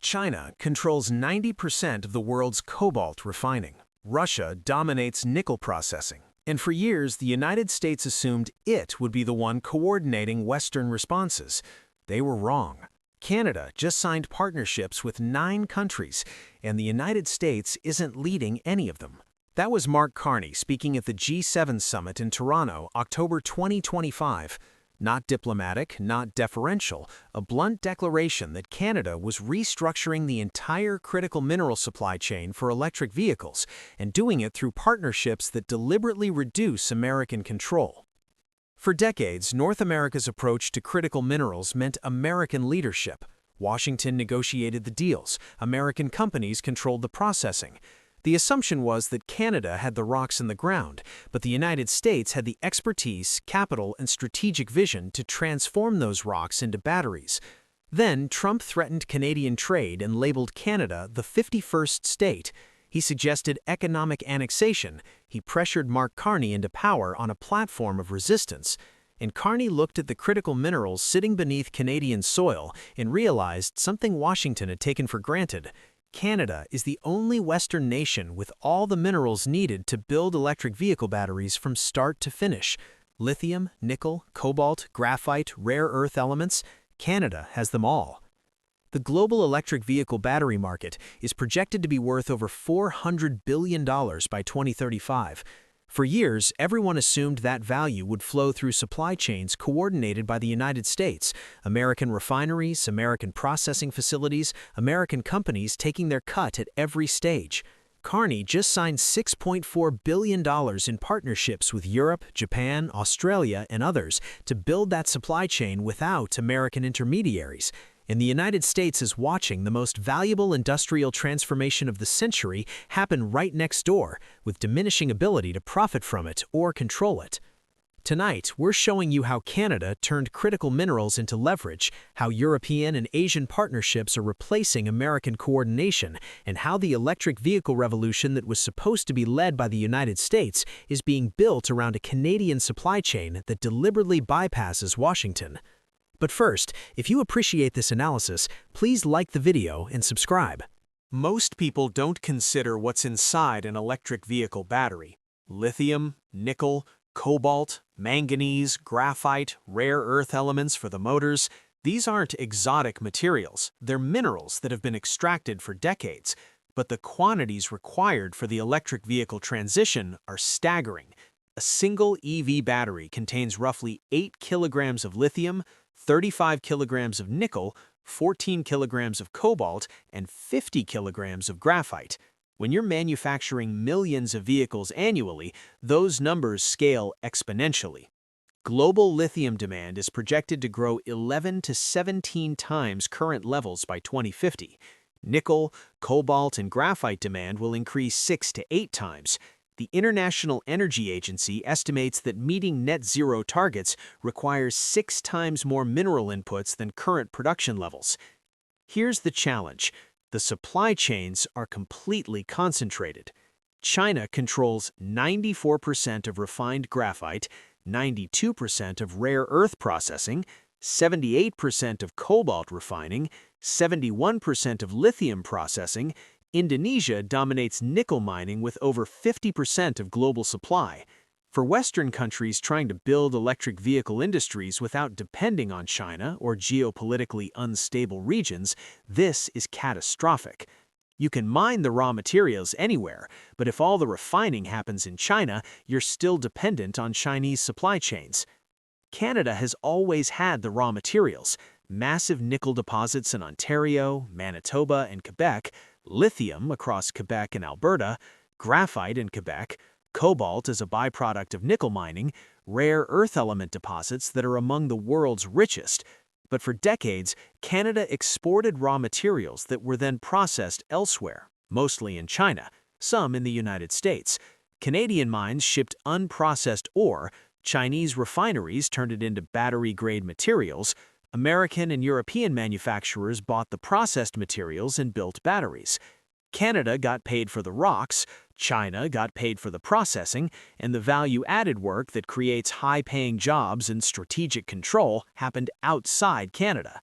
China controls 90% of the world's cobalt refining. Russia dominates nickel processing. And for years, the United States assumed it would be the one coordinating Western responses. They were wrong. Canada just signed partnerships with 9 countries, and the United States isn't leading any of them. That was Mark Carney speaking at the G7 summit in Toronto, October 2025. Not diplomatic, not deferential, a blunt declaration that Canada was restructuring the entire critical mineral supply chain for electric vehicles and doing it through partnerships that deliberately reduce American control. For decades, North America's approach to critical minerals meant American leadership. Washington negotiated the deals, American companies controlled the processing. The assumption was that Canada had the rocks in the ground, but the United States had the expertise, capital, and strategic vision to transform those rocks into batteries. Then, Trump threatened Canadian trade and labeled Canada the 51st state. He suggested economic annexation. He pressured Mark Carney into power on a platform of resistance. And Carney looked at the critical minerals sitting beneath Canadian soil and realized something Washington had taken for granted. Canada is the only Western nation with all the minerals needed to build electric vehicle batteries from start to finish. Lithium, nickel, cobalt, graphite, rare earth elements. Canada has them all. The global electric vehicle battery market is projected to be worth over $400 billion by 2035. For years, everyone assumed that value would flow through supply chains coordinated by the United States, American refineries, American processing facilities, American companies taking their cut at every stage. Carney just signed $6.4 billion in partnerships with Europe, Japan, Australia, and others to build that supply chain without American intermediaries. And the United States is watching the most valuable industrial transformation of the century happen right next door, with diminishing ability to profit from it or control it. Tonight, we're showing you how Canada turned critical minerals into leverage, how European and Asian partnerships are replacing American coordination, and how the electric vehicle revolution that was supposed to be led by the United States is being built around a Canadian supply chain that deliberately bypasses Washington. But first, if you appreciate this analysis, please like the video and subscribe. Most people don't consider what's inside an electric vehicle battery. Lithium, nickel, cobalt, manganese, graphite, rare earth elements for the motors. These aren't exotic materials. They're minerals that have been extracted for decades. But the quantities required for the electric vehicle transition are staggering. A single EV battery contains roughly 8 kilograms of lithium, 35 kilograms of nickel, 14 kilograms of cobalt, and 50 kilograms of graphite. When you're manufacturing millions of vehicles annually, those numbers scale exponentially. Global lithium demand is projected to grow 11 to 17 times current levels by 2050. Nickel, cobalt, and graphite demand will increase 6 to 8 times. The International Energy Agency estimates that meeting net zero targets requires 6 times more mineral inputs than current production levels. Here's the challenge. The supply chains are completely concentrated. China controls 94% of refined graphite, 92% of rare earth processing, 78% of cobalt refining, 71% of lithium processing. Indonesia dominates nickel mining with over 50% of global supply. For Western countries trying to build electric vehicle industries without depending on China or geopolitically unstable regions, this is catastrophic. You can mine the raw materials anywhere, but if all the refining happens in China, you're still dependent on Chinese supply chains. Canada has always had the raw materials: massive nickel deposits in Ontario, Manitoba, and Quebec, lithium across Quebec and Alberta, graphite in Quebec, cobalt as a byproduct of nickel mining, rare earth element deposits that are among the world's richest. But for decades, Canada exported raw materials that were then processed elsewhere, mostly in China, some in the United States. Canadian mines shipped unprocessed ore, Chinese refineries turned it into battery-grade materials, American and European manufacturers bought the processed materials and built batteries. Canada got paid for the rocks, China got paid for the processing, and the value-added work that creates high-paying jobs and strategic control happened outside Canada.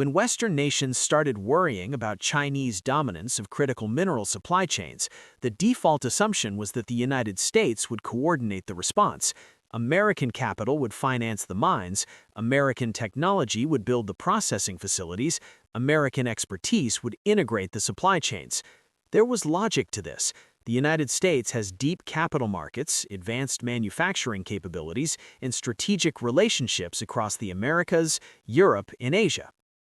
When Western nations started worrying about Chinese dominance of critical mineral supply chains, the default assumption was that the United States would coordinate the response. American capital would finance the mines, American technology would build the processing facilities, American expertise would integrate the supply chains. There was logic to this. The United States has deep capital markets, advanced manufacturing capabilities, and strategic relationships across the Americas, Europe, and Asia.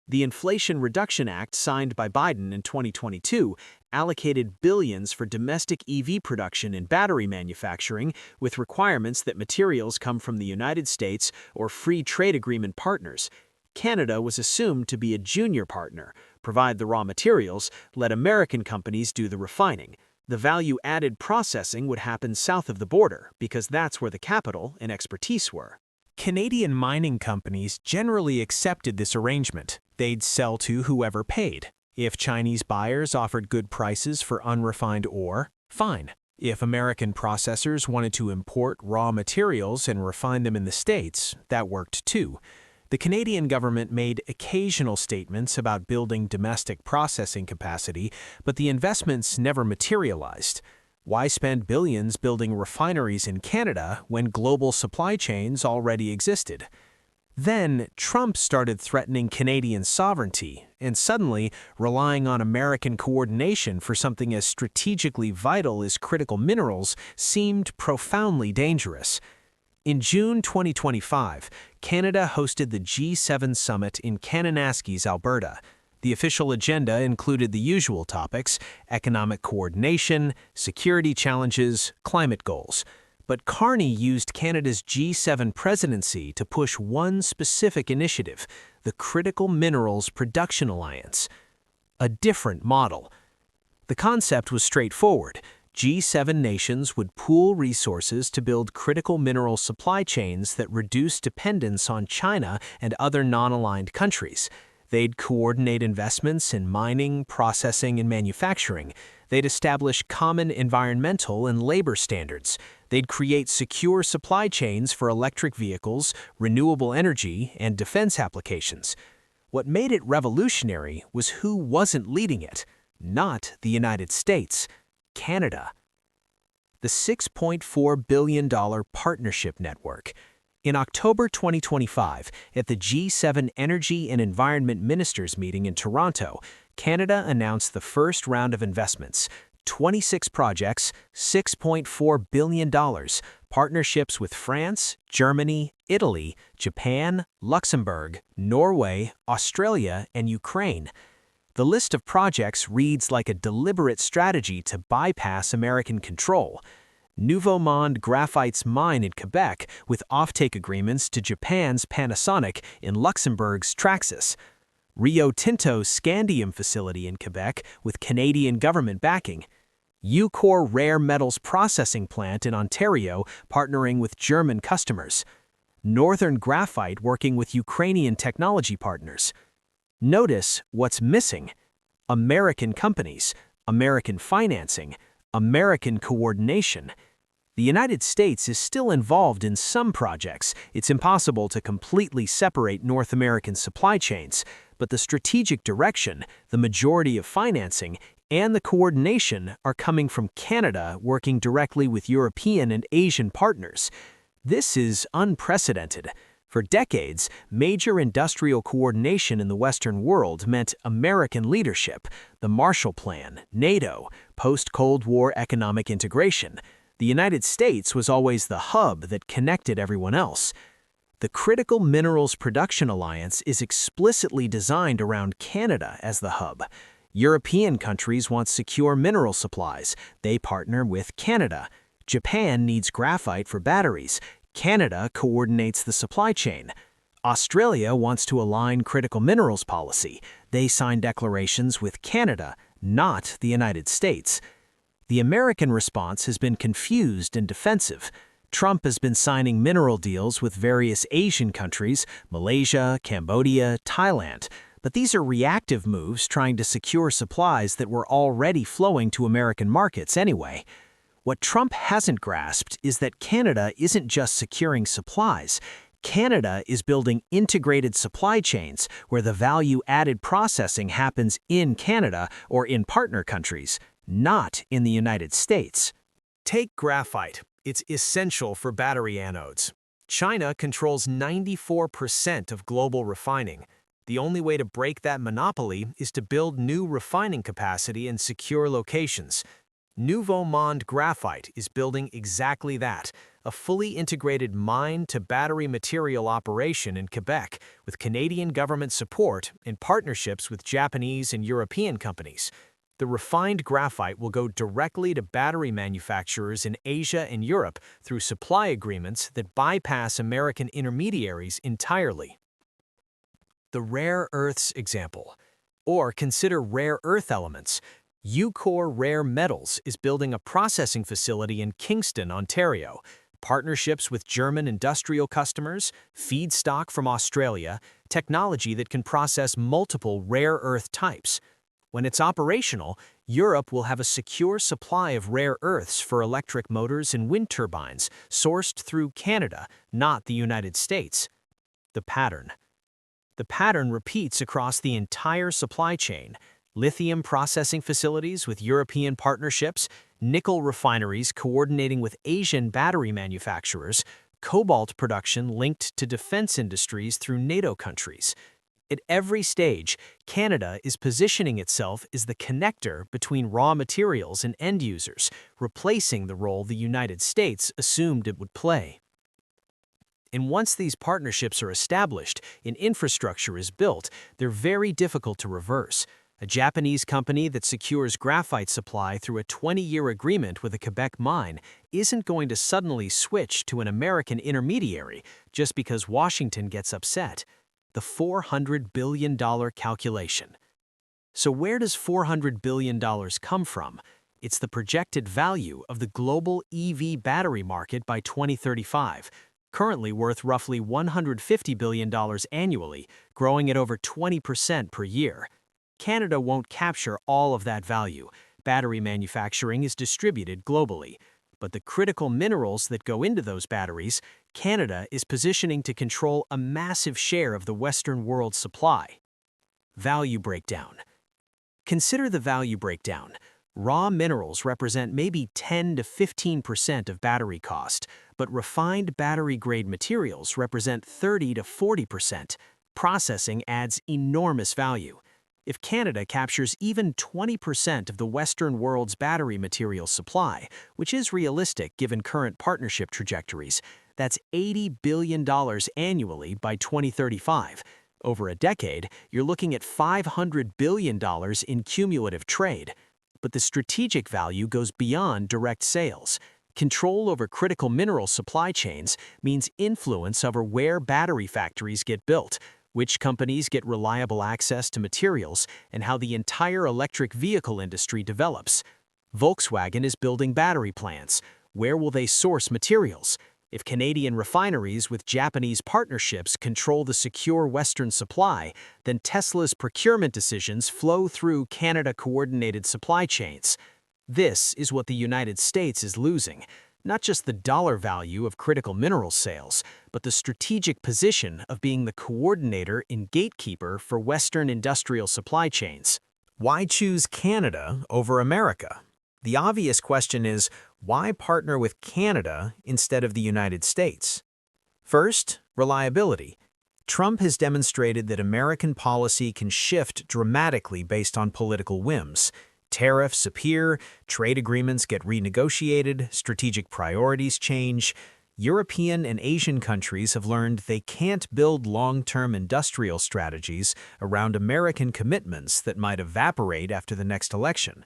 The Inflation Reduction Act signed by Biden in 2022 allocated billions for domestic EV production and battery manufacturing, with requirements that materials come from the United States or free trade agreement partners. Canada was assumed to be a junior partner, provide the raw materials, let American companies do the refining. The value-added processing would happen south of the border because that's where the capital and expertise were. Canadian mining companies generally accepted this arrangement. They'd sell to whoever paid. If Chinese buyers offered good prices for unrefined ore, fine. If American processors wanted to import raw materials and refine them in the States, that worked too. The Canadian government made occasional statements about building domestic processing capacity, but the investments never materialized. Why spend billions building refineries in Canada when global supply chains already existed? Then, Trump started threatening Canadian sovereignty, and suddenly, relying on American coordination for something as strategically vital as critical minerals seemed profoundly dangerous. In June 2025, Canada hosted the G7 summit in Kananaskis, Alberta. The official agenda included the usual topics: economic coordination, security challenges, climate goals. But Carney used Canada's G7 presidency to push one specific initiative, the Critical Minerals Production Alliance. A different model. The concept was straightforward. G7 nations would pool resources to build critical mineral supply chains that reduce dependence on China and other non-aligned countries. They'd coordinate investments in mining, processing, and manufacturing. They'd establish common environmental and labor standards. They'd create secure supply chains for electric vehicles, renewable energy, and defense applications. What made it revolutionary was who wasn't leading it. Not the United States. Canada. The $6.4 billion partnership network. In October 2025, at the G7 Energy and Environment Ministers meeting in Toronto, Canada announced the first round of investments, 26 projects, $6.4 billion, partnerships with France, Germany, Italy, Japan, Luxembourg, Norway, Australia, and Ukraine. The list of projects reads like a deliberate strategy to bypass American control. Nouveau Monde Graphite's mine in Quebec with offtake agreements to Japan's Panasonic in Luxembourg's Traxys. Rio Tinto's scandium facility in Quebec with Canadian government backing. Ucore rare metals processing plant in Ontario partnering with German customers. Northern Graphite working with Ukrainian technology partners. Notice what's missing: American companies, American financing, American coordination. The United States is still involved in some projects. It's impossible to completely separate North American supply chains, but the strategic direction, the majority of financing, and the coordination are coming from Canada working directly with European and Asian partners. This is unprecedented. For decades, major industrial coordination in the Western world meant American leadership, the Marshall Plan, NATO, post-Cold War economic integration. The United States was always the hub that connected everyone else. The Critical Minerals Production Alliance is explicitly designed around Canada as the hub. European countries want secure mineral supplies. They partner with Canada. Japan needs graphite for batteries. Canada coordinates the supply chain. Australia wants to align critical minerals policy. They sign declarations with Canada, not the United States. The American response has been confused and defensive. Trump has been signing mineral deals with various Asian countries, Malaysia, Cambodia, Thailand. But these are reactive moves trying to secure supplies that were already flowing to American markets anyway. What Trump hasn't grasped is that Canada isn't just securing supplies. Canada is building integrated supply chains where the value-added processing happens in Canada or in partner countries, not in the United States. Take graphite. It's essential for battery anodes. China controls 94% of global refining. The only way to break that monopoly is to build new refining capacity in secure locations. Nouveau Monde Graphite is building exactly that, a fully integrated mine-to-battery material operation in Quebec with Canadian government support in partnerships with Japanese and European companies. The refined graphite will go directly to battery manufacturers in Asia and Europe through supply agreements that bypass American intermediaries entirely. The rare earths example. Or consider rare earth elements. Ucore Rare Metals is building a processing facility in Kingston, Ontario. Partnerships with German industrial customers, feedstock from Australia, technology that can process multiple rare earth types. When it's operational, Europe will have a secure supply of rare earths for electric motors and wind turbines, sourced through Canada, not the United States. The pattern repeats across the entire supply chain. Lithium processing facilities with European partnerships, nickel refineries coordinating with Asian battery manufacturers, cobalt production linked to defense industries through NATO countries. At every stage, Canada is positioning itself as the connector between raw materials and end users, replacing the role the United States assumed it would play. And once these partnerships are established and infrastructure is built, they're very difficult to reverse. A Japanese company that secures graphite supply through a 20-year agreement with a Quebec mine isn't going to suddenly switch to an American intermediary just because Washington gets upset. The $400 billion calculation. So where does $400 billion come from? It's the projected value of the global EV battery market by 2035, currently worth roughly $150 billion annually, growing at over 20% per year. Canada won't capture all of that value. Battery manufacturing is distributed globally. But the critical minerals that go into those batteries, Canada is positioning to control a massive share of the Western world's supply. Value breakdown. Consider the value breakdown. Raw minerals represent maybe 10 to 15% of battery cost, but refined battery-grade materials represent 30 to 40%. Processing adds enormous value. If Canada captures even 20% of the Western world's battery material supply, which is realistic given current partnership trajectories, that's $80 billion annually by 2035. Over a decade, you're looking at $500 billion in cumulative trade. But the strategic value goes beyond direct sales. Control over critical mineral supply chains means influence over where battery factories get built, which companies get reliable access to materials, and how the entire electric vehicle industry develops. Volkswagen is building battery plants. Where will they source materials? If Canadian refineries with Japanese partnerships control the secure Western supply, then Tesla's procurement decisions flow through Canada-coordinated supply chains. This is what the United States is losing. Not just the dollar value of critical mineral sales, but the strategic position of being the coordinator and gatekeeper for Western industrial supply chains. Why choose Canada over America? The obvious question is, why partner with Canada instead of the United States? First, reliability. Trump has demonstrated that American policy can shift dramatically based on political whims. Tariffs appear, trade agreements get renegotiated, strategic priorities change. European and Asian countries have learned they can't build long-term industrial strategies around American commitments that might evaporate after the next election.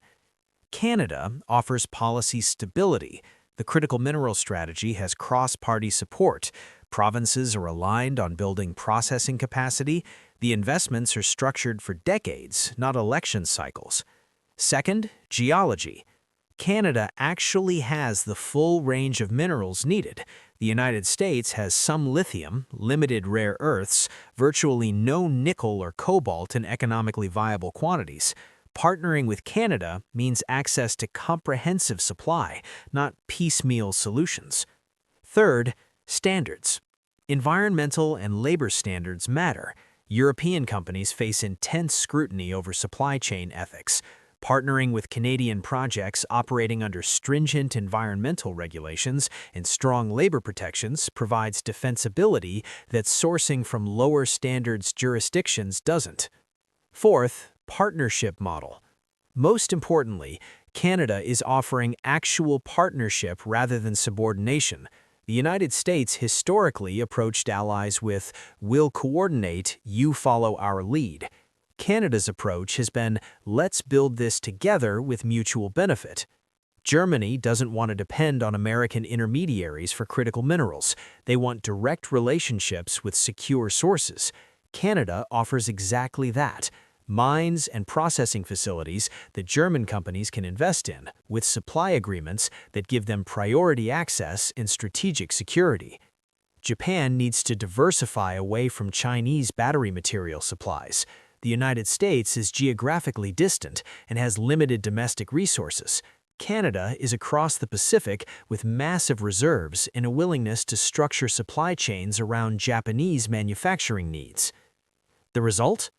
Canada offers policy stability. The critical mineral strategy has cross-party support. Provinces are aligned on building processing capacity. The investments are structured for decades, not election cycles. Second, geology. Canada actually has the full range of minerals needed. The United States has some lithium, limited rare earths, virtually no nickel or cobalt in economically viable quantities. Partnering with Canada means access to comprehensive supply, not piecemeal solutions. Third, standards. Environmental and labor standards matter. European companies face intense scrutiny over supply chain ethics. Partnering with Canadian projects operating under stringent environmental regulations and strong labor protections provides defensibility that sourcing from lower standards jurisdictions doesn't. Fourth, partnership model. Most importantly, Canada is offering actual partnership rather than subordination. The United States historically approached allies with, "We'll coordinate, you follow our lead." Canada's approach has been, "Let's build this together with mutual benefit." Germany doesn't want to depend on American intermediaries for critical minerals. They want direct relationships with secure sources. Canada offers exactly that. Mines and processing facilities that German companies can invest in, with supply agreements that give them priority access and strategic security. Japan needs to diversify away from Chinese battery material supplies. The United States is geographically distant and has limited domestic resources. Canada is across the Pacific with massive reserves and a willingness to structure supply chains around Japanese manufacturing needs. The result?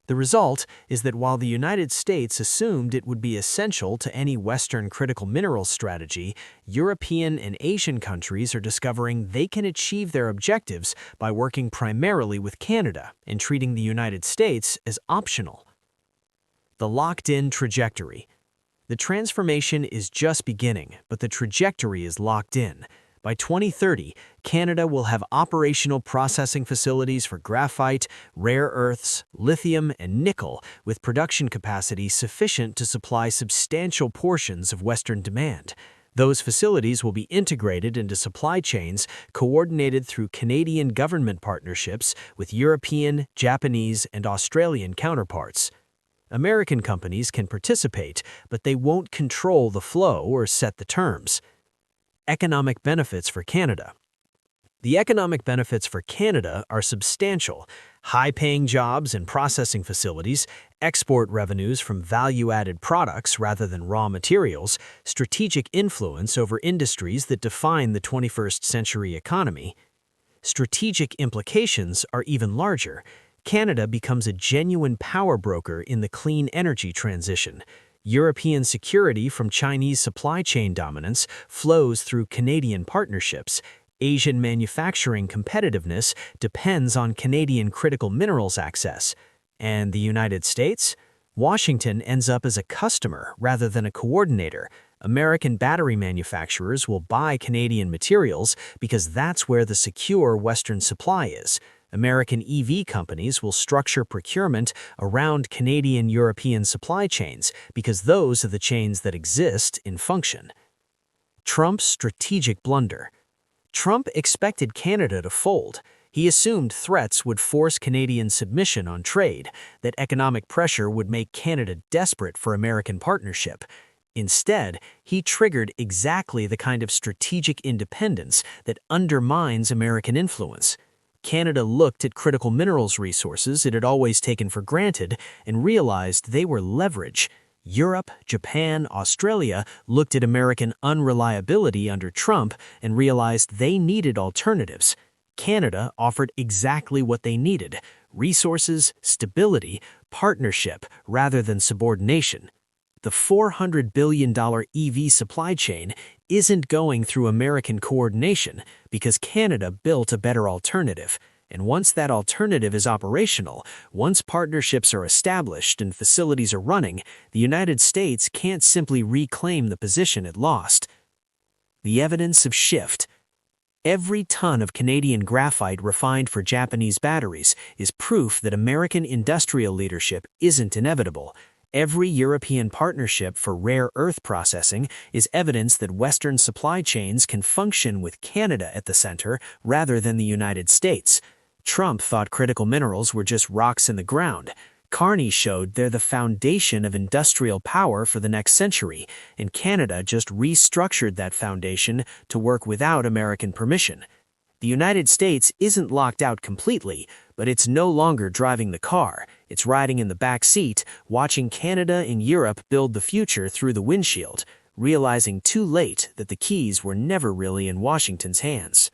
The result is that while the United States assumed it would be essential to any Western critical minerals strategy, European and Asian countries are discovering they can achieve their objectives by working primarily with Canada and treating the United States as optional. The locked-in trajectory. The transformation is just beginning, but the trajectory is locked in. By 2030, Canada will have operational processing facilities for graphite, rare earths, lithium, and nickel, with production capacity sufficient to supply substantial portions of Western demand. Those facilities will be integrated into supply chains coordinated through Canadian government partnerships with European, Japanese, and Australian counterparts. American companies can participate, but they won't control the flow or set the terms. Economic benefits for Canada. The economic benefits for Canada are substantial: high-paying jobs and processing facilities, export revenues from value-added products rather than raw materials, strategic influence over industries that define the 21st century economy. Strategic implications are even larger. Canada becomes a genuine power broker in the clean energy transition. European security from Chinese supply chain dominance flows through Canadian partnerships. Asian manufacturing competitiveness depends on Canadian critical minerals access. And the United States? Washington ends up as a customer rather than a coordinator. American battery manufacturers will buy Canadian materials because that's where the secure Western supply is. American EV companies will structure procurement around Canadian-European supply chains because those are the chains that exist in function. Trump's strategic blunder. Trump expected Canada to fold. He assumed threats would force Canadian submission on trade, that economic pressure would make Canada desperate for American partnership. Instead, he triggered exactly the kind of strategic independence that undermines American influence. Canada looked at critical minerals resources it had always taken for granted and realized they were leverage. Europe, Japan, Australia looked at American unreliability under Trump and realized they needed alternatives. Canada offered exactly what they needed: resources, stability, partnership, rather than subordination. The $400 billion EV supply chain isn't going through American coordination because Canada built a better alternative. And once that alternative is operational, once partnerships are established and facilities are running, the United States can't simply reclaim the position it lost. The evidence of shift. Every ton of Canadian graphite refined for Japanese batteries is proof that American industrial leadership isn't inevitable. Every European partnership for rare earth processing is evidence that Western supply chains can function with Canada at the center rather than the United States. Trump thought critical minerals were just rocks in the ground. Carney showed they're the foundation of industrial power for the next century, and Canada just restructured that foundation to work without American permission. The United States isn't locked out completely, but it's no longer driving the car. It's riding in the back seat, watching Canada and Europe build the future through the windshield, realizing too late that the keys were never really in Washington's hands.